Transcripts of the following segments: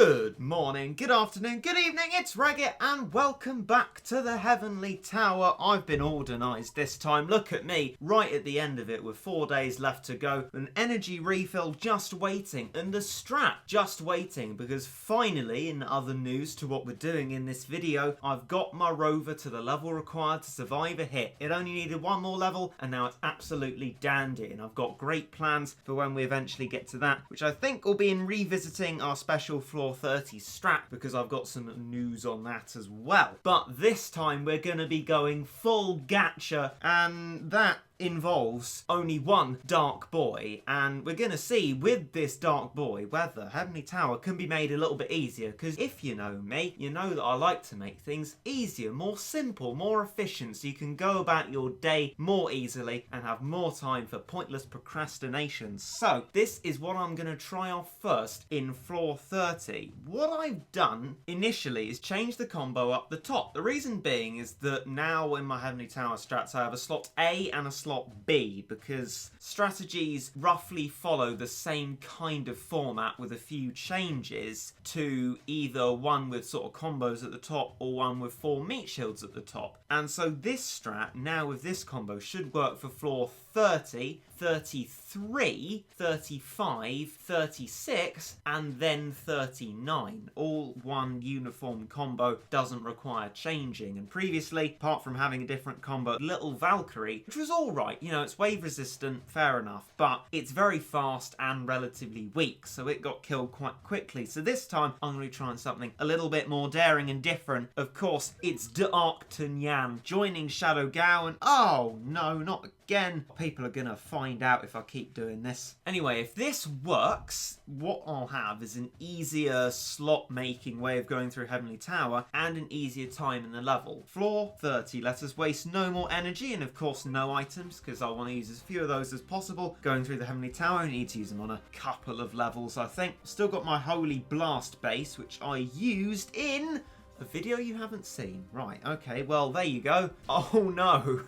Good morning, good afternoon, good evening, it's Regit and welcome back to the Heavenly Tower. I've been organised this time, look at me, right at the end of it with 4 days left to go, an energy refill just waiting and a strat just waiting because finally, in other news to what we're doing in this video, I've got my rover to the level required to survive a hit. It only needed one more level and now it's absolutely dandy and I've got great plans for when we eventually get to that, which I think will be in revisiting our special floor 30 strat because I've got some news on that as well. But this time we're going to be going full gacha, and that involves only one dark boy, and we're going to see with this dark boy whether Heavenly Tower can be made a little bit easier, because if you know me, you know that I like to make things easier, more simple, more efficient, so you can go about your day more easily and have more time for pointless procrastination. So this is what I'm going to try off first in floor 30. What I've done initially is change the combo up the top. The reason being is that now in my Heavenly Tower strats I have a slot A and a slot B, because strategies roughly follow the same kind of format with a few changes to either one with sort of combos at the top or one with 4 meat shields at the top. And so this strat now with this combo should work for floor 30, 33, 35, 36 and then 39. All one uniform combo, doesn't require changing. And previously, apart from having a different combo, Little Valkyrie, which was alright, you know, it's wave resistant, fair enough, but it's very fast and relatively weak, so it got killed quite quickly. So this time, I'm going to be trying something a little bit more daring and different. Of course, it's D'Arctagnan joining Shadow Gao, and oh no, not again. People are going to find out if I keep doing this. Anyway, if this works, what I'll have is an easier slot making way of going through Heavenly Tower and an easier time in the level. Floor 30, let us waste no more energy and of course no items, because I want to use as few of those as possible. Going through the Heavenly Tower, I need to use them on a couple of levels, I think. Still got my Holy Blast base, which I used in a video you haven't seen. Right, okay, well, there you go. Oh no,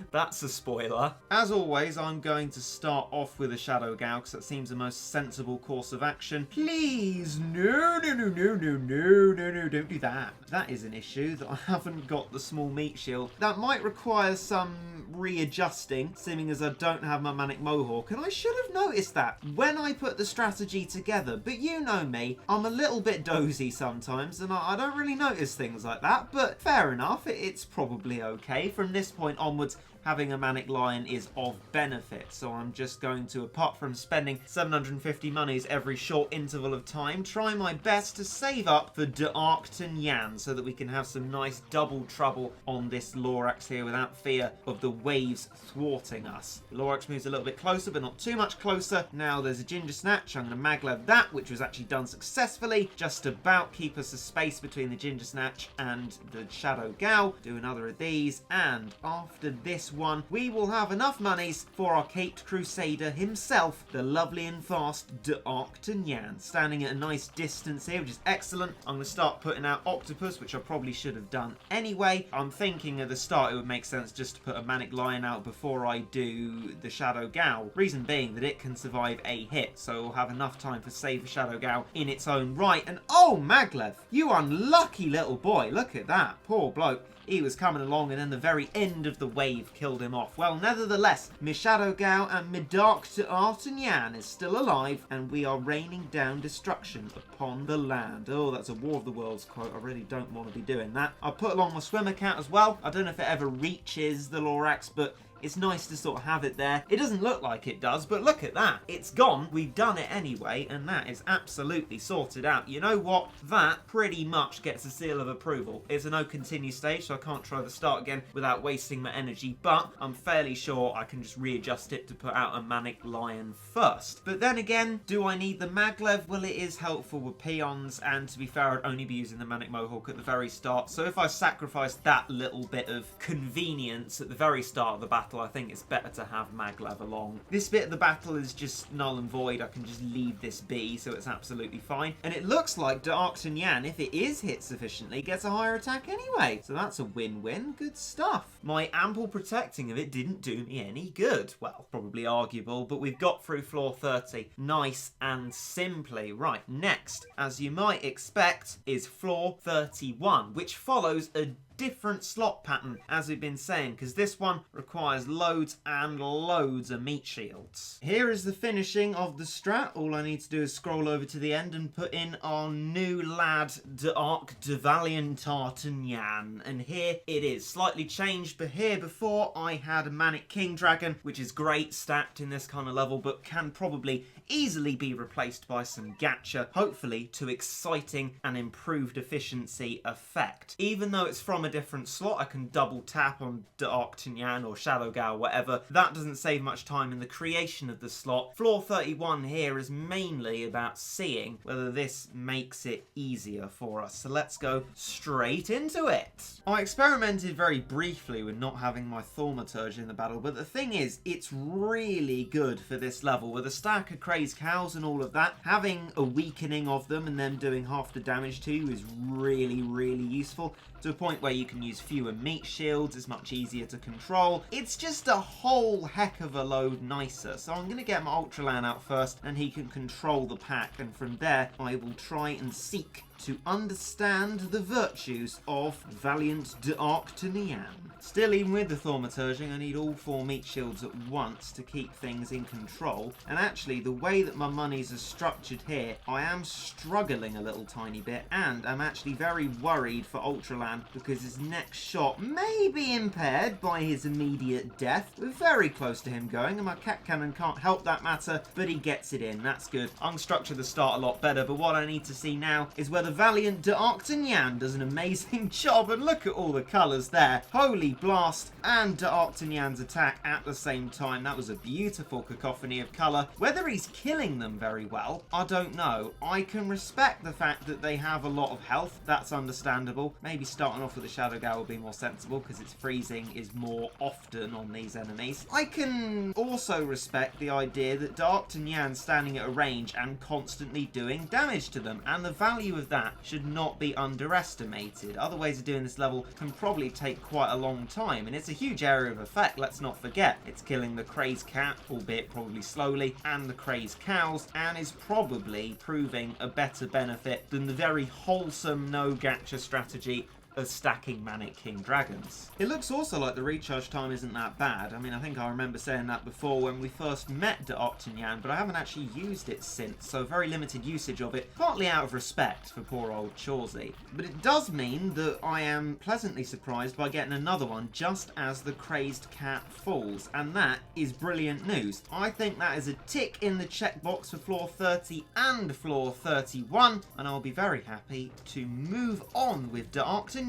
that's a spoiler. As always, I'm going to start off with a Shadow Gao, because that seems the most sensible course of action. Please, no, don't do that. That is an issue, that I haven't got the small meat shield. That might require some readjusting, seeming as I don't have my Manic Mohawk, and I should have noticed that when I put the strategy together, but you know me, I'm a little bit dozy sometimes, and I don't really notice things like that, but fair enough, it's probably okay. From this point onwards, having a Manic Lion is of benefit, so I'm just going to, apart from spending 750 monies every short interval of time, try my best to save up for D'Arctagnan so that we can have some nice double trouble on this Lorax here without fear of the waves thwarting us. The Lorax moves a little bit closer, but not too much closer. Now there's a Ginger Snatch. I'm going to maglev that, which was actually done successfully. Just about keep us a space between the Ginger Snatch and the Shadow Gao. Do another of these, and after this one, we will have enough monies for our Caped Crusader himself, the lovely and fast D'Arctagnan, standing at a nice distance here, which is excellent. I'm going to start putting out Octopus, which I probably should have done anyway. I'm thinking at the start it would make sense just to put a Manic Lion out before I do the Shadow Gao. Reason being that it can survive a hit, so we'll have enough time to save the Shadow Gao in its own right. And oh, Maglev, you unlucky little boy, look at that, poor bloke. He was coming along and then the very end of the wave killed him off. Well, nevertheless, my Shadow Gao and my Dark D'Artagnan is still alive and we are raining down destruction upon the land. Oh, that's a War of the Worlds quote. I really don't want to be doing that. I'll put along my swimmer cat as well. I don't know if it ever reaches the Lorax, but it's nice to sort of have it there. It doesn't look like it does, but look at that. It's gone. We've done it anyway, and that is absolutely sorted out. You know what? That pretty much gets a seal of approval. It's a no continue stage, so I can't try the start again without wasting my energy, but I'm fairly sure I can just readjust it to put out a Manic Lion first. But then again, do I need the maglev? Well, it is helpful with peons, and to be fair, I'd only be using the Manic Mohawk at the very start, so if I sacrifice that little bit of convenience at the very start of the battle, battle, I think it's better to have maglev along. This bit of the battle is just null and void. I can just leave this be, so it's absolutely fine. And it looks like D'Artagnan, if it is hit sufficiently, gets a higher attack anyway. So that's a win-win. Good stuff. My ample protecting of it didn't do me any good. Well, probably arguable, but we've got through floor 30 nice and simply. Right, next, as you might expect, is floor 31, which follows a different slot pattern, as we've been saying, because this one requires loads and loads of meat shields. Here is the finishing of the strat. All I need to do is scroll over to the end and put in our new lad, D'Arc de Valiant D'Artagnan. And here it is, slightly changed, but here before I had a Manic King Dragon, which is great stacked in this kind of level, but can probably easily be replaced by some gacha, hopefully to exciting and improved efficiency effect. Even though it's from a different slot, I can double tap on D'Artagnan or Shadow Gal, whatever. That doesn't save much time in the creation of the slot. Floor 31 here is mainly about seeing whether this makes it easier for us. So let's go straight into it. I experimented very briefly with not having my Thaumaturge in the battle, but the thing is, it's really good for this level. With a stack of crazed cows and all of that, having a weakening of them and them doing half the damage to you is really, really useful, to a point where you can use fewer meat shields, it's much easier to control. It's just a whole heck of a load nicer. So I'm going to get my Ultralan out first, and he can control the pack, and from there I will try and seek to understand the virtues of Valiant D'Artagnan. Still, even with the Thaumaturging, I need all 4 meat shields at once to keep things in control. And actually, the way that my monies are structured here, I am struggling a little tiny bit, and I'm actually very worried for Ultralan because his next shot may be impaired by his immediate death. We're very close to him going, and my Cat Cannon can't help that matter, but he gets it in. That's good. I can structure the start a lot better, but what I need to see now is whether Valiant D'Artagnan does an amazing job, and look at all the colours there. Holy blast, and D'Artagnan's attack at the same time. That was a beautiful cacophony of colour. Whether he's killing them very well, I don't know. I can respect the fact that they have a lot of health. That's understandable. Maybe starting off with a Shadow Gal would be more sensible because its freezing is more often on these enemies. I can also respect the idea that D'Artagnan's standing at a range and constantly doing damage to them, and the value of that should not be underestimated. Other ways of doing this level can probably take quite a long time, and it's a huge area of effect, let's not forget. It's killing the crazed cat, albeit probably slowly, and the crazed cows, and is probably proving a better benefit than the very wholesome no gacha strategy of stacking Manic King Dragons. It looks also like the recharge time isn't that bad. I mean, I think I remember saying that before when we first met D'Artagnan, but I haven't actually used it since, so very limited usage of it, partly out of respect for poor old Chawesy. But it does mean that I am pleasantly surprised by getting another one just as the crazed cat falls, and that is brilliant news. I think that is a tick in the checkbox for floor 30 and floor 31, and I'll be very happy to move on with D'Artagnan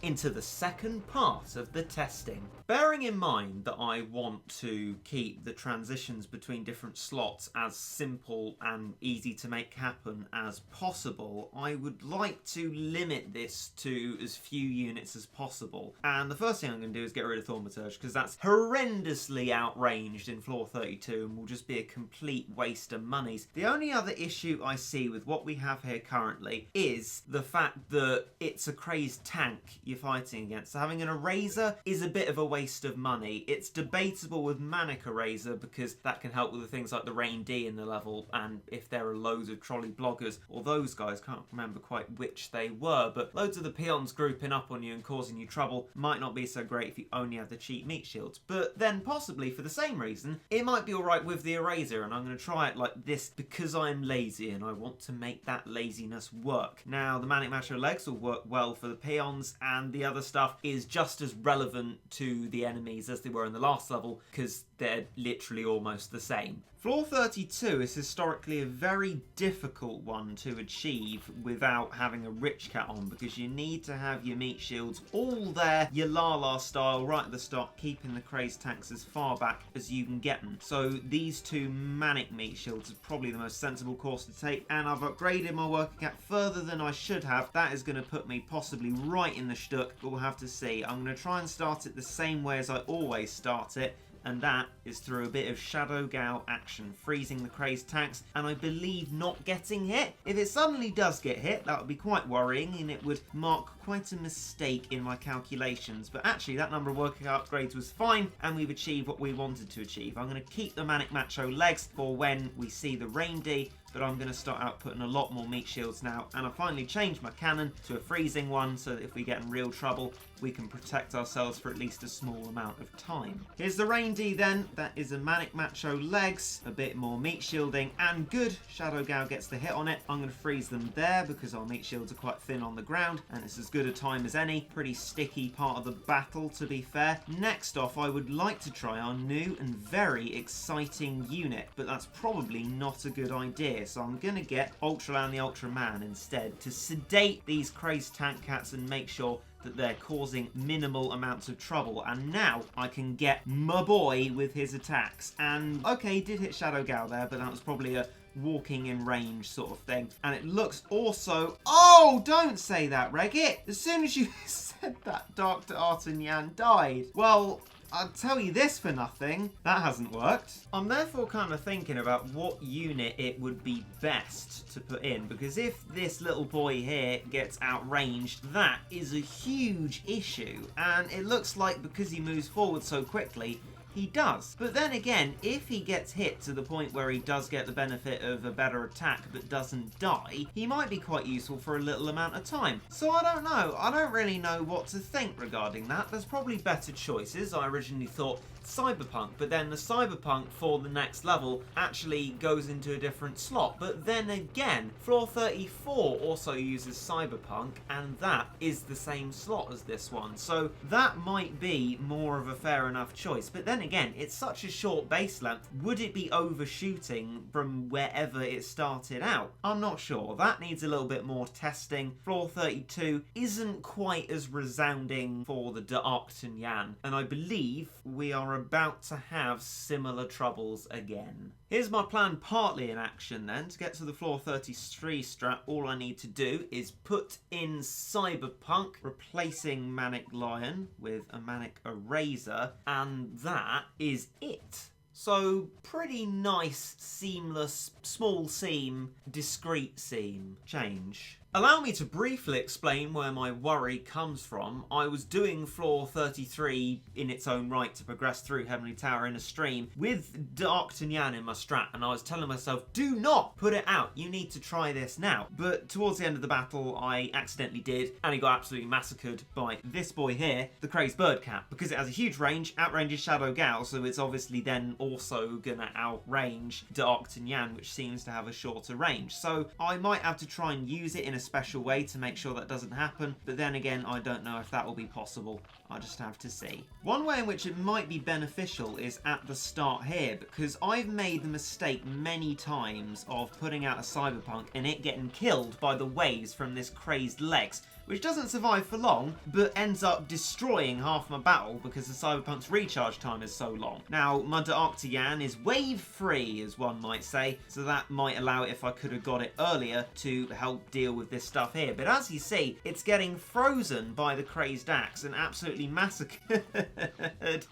into the second part of the testing. Bearing in mind that I want to keep the transitions between different slots as simple and easy to make happen as possible, I would like to limit this to as few units as possible. And the first thing I'm going to do is get rid of Thaumaturge, because that's horrendously outranged in floor 32 and will just be a complete waste of monies. The only other issue I see with what we have here currently is the fact that it's a crazed tank you're fighting against. So having an Eraser is a bit of a waste of money. It's debatable with Manic Eraser because that can help with the things like the Rain D in the level, and if there are loads of trolley bloggers, or those guys, can't remember quite which they were, but loads of the peons grouping up on you and causing you trouble might not be so great if you only have the cheap meat shields. But then possibly for the same reason, it might be alright with the Eraser, and I'm going to try it like this because I'm lazy and I want to make that laziness work. Now, the Manic Macho legs will work well for the peons, and the other stuff is just as relevant to the enemies as they were in the last level because they're literally almost the same. Floor 32 is historically a very difficult one to achieve without having a rich cat on, because you need to have your meat shields all there, your Lala style, right at the start, keeping the crazed tanks as far back as you can get them. So these two Manic meat shields is probably the most sensible course to take, and I've upgraded my working cat further than I should have. That is going to put me possibly right in the shtuck, but we'll have to see. I'm going to try and start it the same way as I always start it, and that is through a bit of Shadow Gal action, freezing the crazed tanks, and I believe not getting hit. If it suddenly does get hit, that would be quite worrying, and it would mark quite a mistake in my calculations. But actually, that number of working upgrades was fine, and we've achieved what we wanted to achieve. I'm going to keep the Manic Macho legs for when we see the Rain D, but I'm going to start out putting a lot more meat shields now, and I finally changed my cannon to a freezing one so that if we get in real trouble, we can protect ourselves for at least a small amount of time. Here's the Rain D then. That is a Manic Macho legs, a bit more meat shielding, and good. Shadow Gal gets the hit on it. I'm going to freeze them there because our meat shields are quite thin on the ground, and it's as good a time as any. Pretty sticky part of the battle, to be fair. Next off, I would like to try our new and very exciting unit, but that's probably not a good idea, so I'm going to get Ultraland the Ultraman instead to sedate these crazed tank cats and make sure that they're causing minimal amounts of trouble. And now I can get my boy with his attacks. And okay, he did hit Shadow Gal there, but that was probably a walking in range sort of thing. And it looks also... Oh, don't say that, Regit! As soon as you said that, Dr. D'Artagnan died. Well, I'll tell you this for nothing, that hasn't worked. I'm therefore kind of thinking about what unit it would be best to put in, because if this little boy here gets outranged, that is a huge issue. And it looks like because he moves forward so quickly, he does. But then again, if he gets hit to the point where he does get the benefit of a better attack but doesn't die, he might be quite useful for a little amount of time. So I don't know. I don't really know what to think regarding that. There's probably better choices. I originally thought Cyberpunk, but then the Cyberpunk for the next level actually goes into a different slot. But then again, floor 34 also uses Cyberpunk, and that is the same slot as this one. So that might be more of a fair enough choice. But then again, it's such a short base length. Would it be overshooting from wherever it started out? I'm not sure. That needs a little bit more testing. Floor 32 isn't quite as resounding for the D'Artagnan, and I believe we are about to have similar troubles again. Here's my plan partly in action then. To get to the floor 33 strat, all I need to do is put in Cyberpunk, replacing Manic Lion with a Manic Eraser, and that is it. So, pretty nice, seamless, small seam, discrete seam change. Allow me to briefly explain where my worry comes from. I was doing floor 33 in its own right to progress through Heavenly Tower in a stream with D'Artagnan in my strat, and I was telling myself, do not put it out, you need to try this now. But towards the end of the battle, I accidentally did, and he got absolutely massacred by this boy here, the Crazed Bird Cat, because it has a huge range, outranges Shadow Gal, so it's obviously then also gonna outrange D'Artagnan, which seems to have a shorter range. So I might have to try and use it in a special way to make sure that doesn't happen, but then again, I don't know if that will be possible. I'll just have to see. One way in which it might be beneficial is at the start here, because I've made the mistake many times of putting out a Cyberpunk and it getting killed by the waves from this crazed legs, which doesn't survive for long, but ends up destroying half my battle because the Cyberpunk's recharge time is so long. Now, my D'Artagnan is wave-free, as one might say, so that might allow it, if I could have got it earlier, to help deal with this stuff here. But as you see, it's getting frozen by the crazed axe and absolutely massacred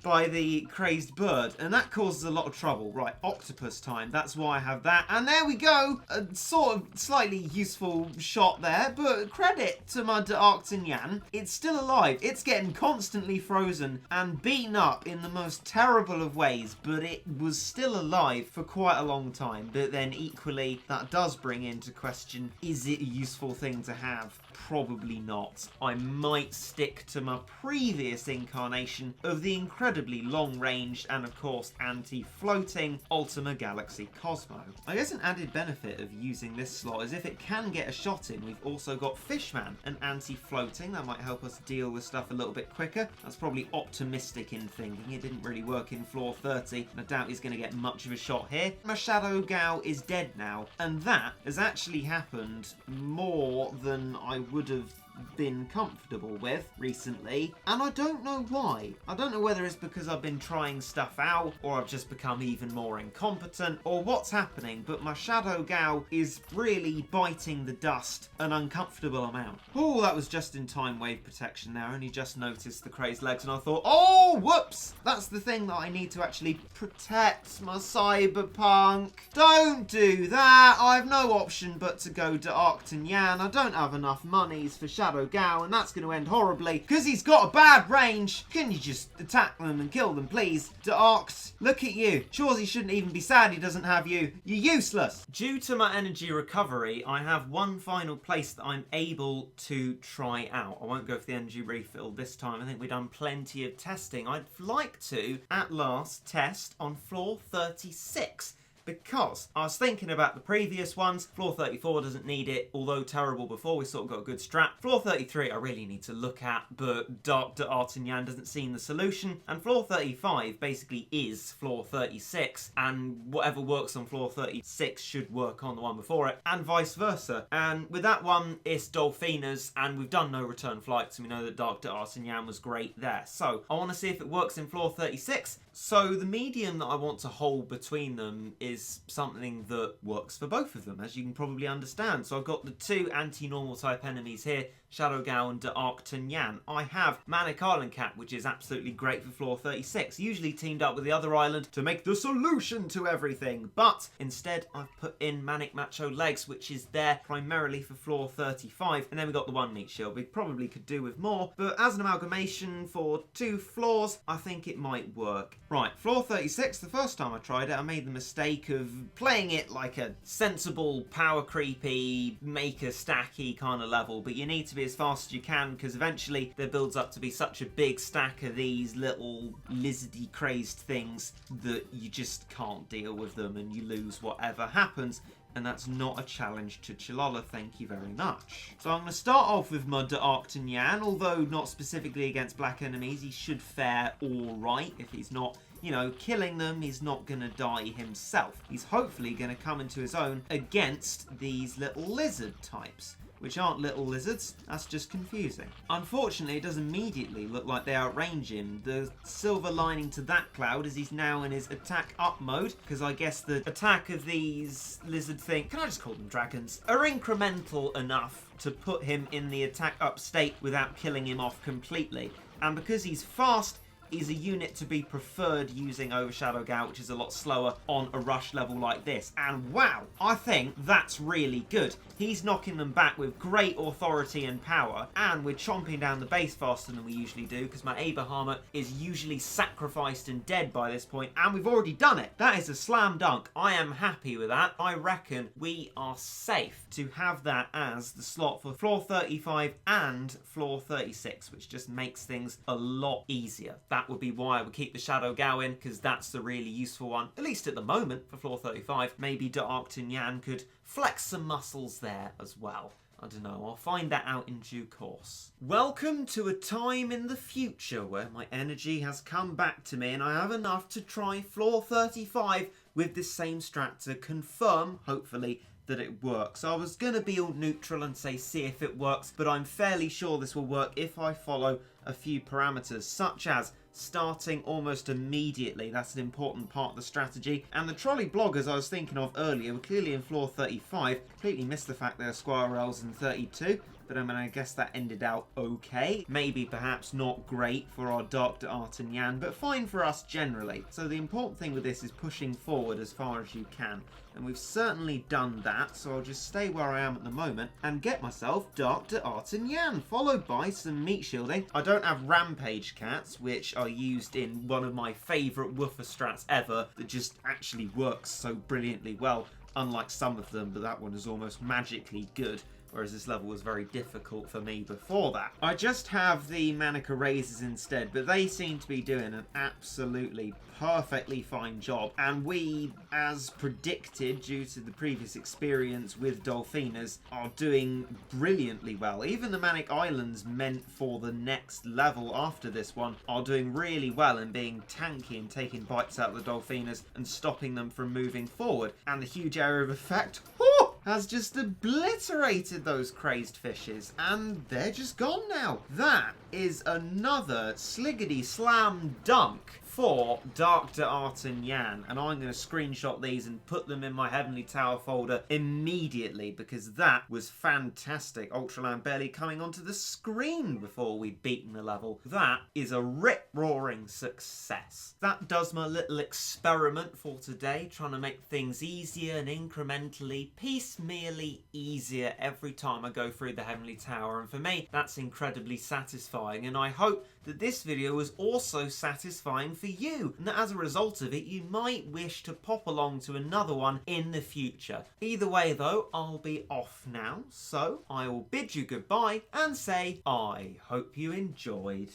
by the crazed bird, and that causes a lot of trouble. Right, octopus time, that's why I have that. And there we go! A sort of slightly useful shot there, but credit to my D'Artagnan, it's still alive. It's getting constantly frozen and beaten up in the most terrible of ways, but it was still alive for quite a long time. But then equally, that does bring into question, is it a useful thing to have? Probably not. I might stick to my previous incarnation of the incredibly long-ranged and of course anti-floating Ultima Galaxy Cosmo. I guess an added benefit of using this slot is if it can get a shot in, we've also got Fishman, an anti-floating. That might help us deal with stuff a little bit quicker. That's probably optimistic in thinking. It didn't really work in floor 30, and I doubt he's going to get much of a shot here. My Shadow Gal is dead now, and that has actually happened more than I would have been comfortable with recently, and I don't know why. I don't know whether it's because I've been trying stuff out, or I've just become even more incompetent, or what's happening, but my Shadow Gal is really biting the dust an uncomfortable amount. Oh, that was just in time wave protection there. I only just noticed the crazed legs, and I thought, oh, whoops! That's the thing that I need to actually protect my Cyberpunk. Don't do that! I have no option but to go to Yan. I don't have enough monies for Shadow Gal, and that's going to end horribly because he's got a bad range. Can you just attack them and kill them, please? Deoct, look at you. Chawesy shouldn't even be sad he doesn't have you. You're useless. Due to my energy recovery, I have one final place that I'm able to try out. I won't go for the energy refill this time. I think we've done plenty of testing. I'd like to, at last, test on floor 36. Because I was thinking about the previous ones. Floor 34 doesn't need it, although terrible before. We sort of got a good strat. Floor 33 I really need to look at, but Dark D'Artagnan doesn't seem the solution. And floor 35 basically is floor 36, and whatever works on floor 36 should work on the one before it, and vice versa. And with that one, it's Dolphina's, and we've done no return flights, and we know that Dark D'Artagnan was great there. So I want to see if it works in floor 36. So the medium that I want to hold between them is something that works for both of them, as you can probably understand. So I've got the two anti-normal type enemies here, Shadow Gal and D'Artagnan. I have Manic Island Cat, which is absolutely great for floor 36, usually teamed up with the other island to make the solution to everything. But instead, I've put in Manic Macho Legs, which is there primarily for floor 35. And then we got the one meat shield. We probably could do with more, but as an amalgamation for 2 floors, I think it might work. Right, floor 36, the first time I tried it, I made the mistake of playing it like a sensible, power creepy, maker stacky kind of level, but you need to be as fast as you can because eventually there builds up to be such a big stack of these little lizardy crazed things that you just can't deal with them and you lose whatever happens. And that's not a challenge to Chilala, thank you very much. So I'm going to start off with my D'Artagnan, although not specifically against black enemies. He should fare alright. If he's not, you know, killing them, he's not going to die himself. He's hopefully going to come into his own against these little lizard types, which aren't little lizards, that's just confusing. Unfortunately, it does immediately look like they outrange him. The silver lining to that cloud is he's now in his attack up mode, because I guess the attack of these lizard things, can I just call them dragons, are incremental enough to put him in the attack up state without killing him off completely. And because he's fast, is a unit to be preferred using over Shadow Gal, which is a lot slower on a rush level like this. And wow, I think that's really good. He's knocking them back with great authority and power, and we're chomping down the base faster than we usually do because my Abrahama is usually sacrificed and dead by this point, and we've already done it. That is a slam dunk. I am happy with that. I reckon we are safe to have that as the slot for floor 35 and floor 36, which just makes things a lot easier. That would be why I would keep the Shadow Gal in, because that's the really useful one, at least at the moment, for floor 35. Maybe D'Artagnan could flex some muscles there as well. I don't know, I'll find that out in due course. Welcome to a time in the future where my energy has come back to me and I have enough to try floor 35 with this same strat to confirm, hopefully, that it works. I was going to be all neutral and say see if it works, but I'm fairly sure this will work if I follow a few parameters, such as starting almost immediately. That's an important part of the strategy. And the trolley bloggers I was thinking of earlier were clearly in floor 35. Completely missed the fact there are squirrels in 32. But I mean, I guess that ended out okay. Maybe perhaps not great for our Dark D'Artagnan, but fine for us generally. So the important thing with this is pushing forward as far as you can. And we've certainly done that, so I'll just stay where I am at the moment and get myself Dark D'Artagnan, followed by some meat shielding. I don't have Rampage Cats, which are used in one of my favourite woofer strats ever, that just actually works so brilliantly well, unlike some of them, but that one is almost magically good. Whereas this level was very difficult for me before that. I just have the Manic Erasers instead, but they seem to be doing an absolutely perfectly fine job. And we, as predicted due to the previous experience with Dolphinas, are doing brilliantly well. Even the Manic Islands meant for the next level after this one are doing really well and being tanky and taking bites out of the Dolphinas and stopping them from moving forward. And the huge area of effect, whoo! has just obliterated those crazed fishes, and they're just gone now. That is another sliggity slam dunk for Dark D'Artagnan, and I'm going to screenshot these and put them in my Heavenly Tower folder immediately, because that was fantastic. Ultraland barely coming onto the screen before we'd beaten the level. That is a rip-roaring success. That does my little experiment for today, trying to make things easier and incrementally, piecemeally easier every time I go through the Heavenly Tower, and for me, that's incredibly satisfying, and I hope that this video was also satisfying for you, and that as a result of it, you might wish to pop along to another one in the future. Either way though, I'll be off now, so I will bid you goodbye and say I hope you enjoyed.